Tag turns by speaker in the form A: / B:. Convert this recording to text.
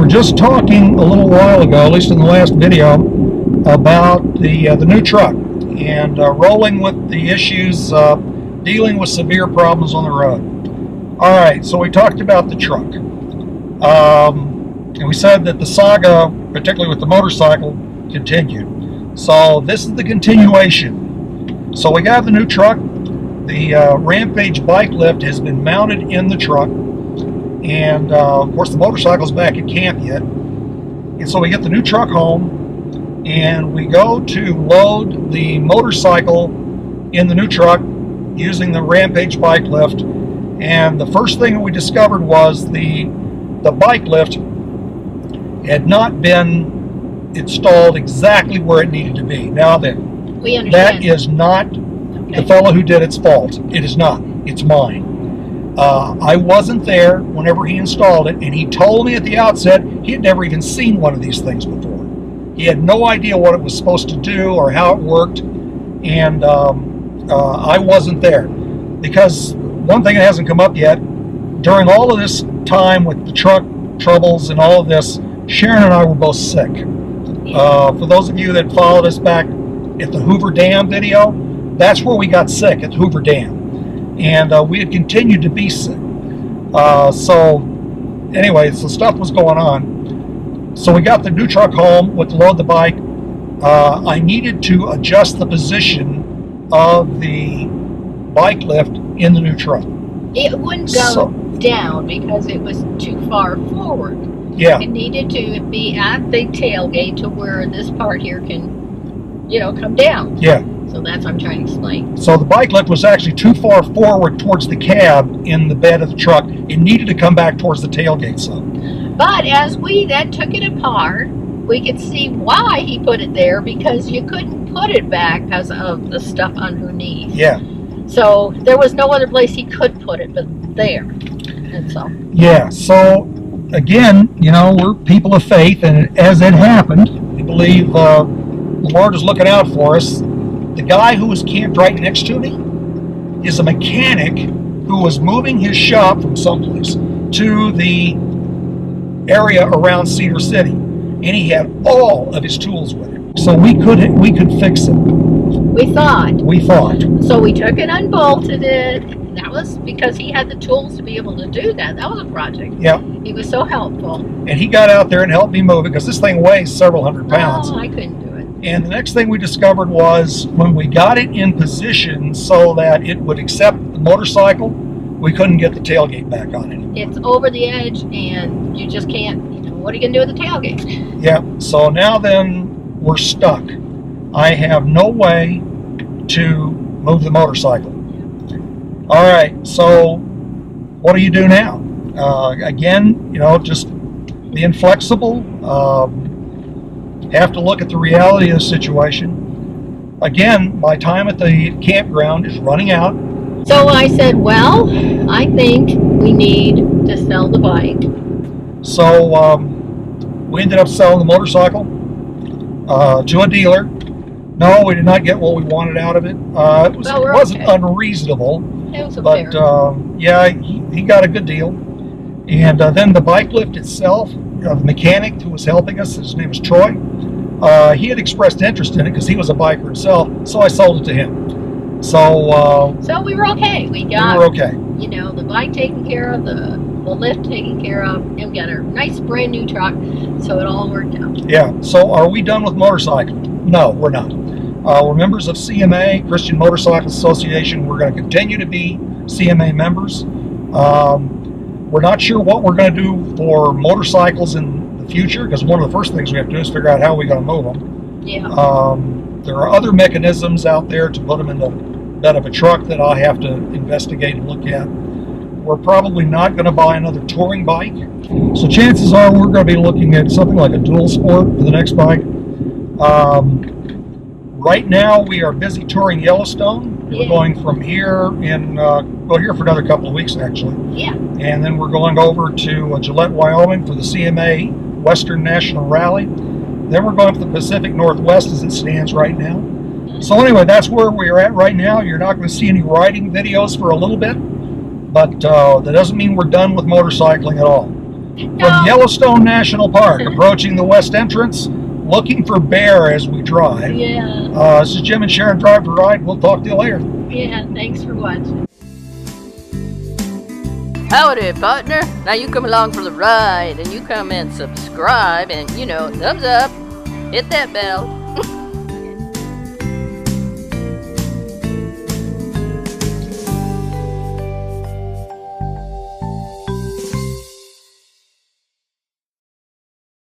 A: just talking a little while ago, at least in the last video, about the new truck and rolling with the issues, dealing with severe problems on the road. All right, so we talked about the truck. And we said that the saga, particularly with the motorcycle, continued. So this is the continuation. So we got the new truck. The Rampage bike lift has been mounted in the truck. And of course the motorcycle's back at camp yet. And so we get the new truck home and we go to load the motorcycle in the new truck using the Rampage bike lift. And the first thing that we discovered was the bike lift had not been installed exactly where it needed to be. Now then,
B: we understand.
A: That is not the fellow who did its fault. It is not. It's mine. I wasn't there whenever he installed it, and he told me at the outset he had never even seen one of these things before. He had no idea what it was supposed to do or how it worked, and I wasn't there. Because one thing that hasn't come up yet, during all of this time with the truck troubles and all of this, Sharon and I were both sick. For those of you that followed us back at the Hoover Dam video, that's where we got sick, at Hoover Dam. And we had continued to be sick. So anyways, the stuff was going on. So we got the new truck home with load the bike. I needed to adjust the position of the bike lift in the new truck.
B: It wouldn't go down because it was too far forward.
A: Yeah.
B: It needed to be at the tailgate to where this part here can, come down.
A: Yeah.
B: So that's what I'm trying to explain.
A: So the bike lift was actually too far forward towards the cab in the bed of the truck. It needed to come back towards the tailgate some.
B: But as we then took it apart, we could see why he put it there, because you couldn't put it back because of the stuff underneath.
A: Yeah.
B: So there was no other place he could put it but there. And so.
A: Yeah, so again, we're people of faith, and as it happened, we believe the Lord is looking out for us. The guy who was camped right next to me is a mechanic who was moving his shop from someplace to the area around Cedar City, and he had all of his tools with him. So we could fix it.
B: We thought. So we took it, unbolted it. That was because he had the tools to be able to do that. That was a project.
A: Yeah.
B: He was so helpful.
A: And he got out there and helped me move it, because this thing weighs several hundred pounds.
B: Oh, I couldn't do it.
A: And the next thing we discovered was when we got it in position so that it would accept the motorcycle, we couldn't get the tailgate back on it.
B: It's over the edge, and you just can't, what are you going to do with the tailgate?
A: Yeah, so now then we're stuck. I have no way to move the motorcycle. All right, so what do you do now? Again, just being flexible. Have to look at the reality of the situation. Again, my time at the campground is running out.
B: So I said, well, I think we need to sell the bike.
A: So we ended up selling the motorcycle to a dealer. No, we did not get what we wanted out of it. It wasn't unreasonable.
B: It was
A: but yeah, he got a good deal. And then the bike lift itself, the mechanic who was helping us, his name was Troy, he had expressed interest in it because he was a biker himself, so I sold it to him. So
B: we were okay. We were okay. The bike taken care of, the lift taken care of, and we got a nice brand new truck, so it all worked out. Yeah,
A: so are we done with motorcycling? No, we're not. We're members of CMA, Christian Motorcycle Association. We're going to continue to be CMA members. We're not sure what we're going to do for motorcycles in the future, because one of the first things we have to do is figure out how we're going to move them.
B: Yeah.
A: There are other mechanisms out there to put them in the bed of a truck that I'll have to investigate and look at. We're probably not going to buy another touring bike. So chances are we're going to be looking at something like a dual sport for the next bike. Right now we are busy touring Yellowstone.
B: Yeah.
A: We're going from here here for another couple of weeks actually.
B: Yeah.
A: And then we're going over to Gillette, Wyoming for the CMA Western National Rally. Then we're going to the Pacific Northwest as it stands right now. So anyway, that's where we're at right now. You're not going to see any riding videos for a little bit, but that doesn't mean we're done with motorcycling at all. From Yellowstone National Park, approaching the west entrance, looking for bear as we drive.
B: Yeah.
A: This is Jim and Sharon Drive to Ride. We'll talk to you later.
B: Yeah, thanks for watching.
C: Howdy, partner. Now you come along for the ride, and you come and subscribe, and, thumbs up, hit that bell,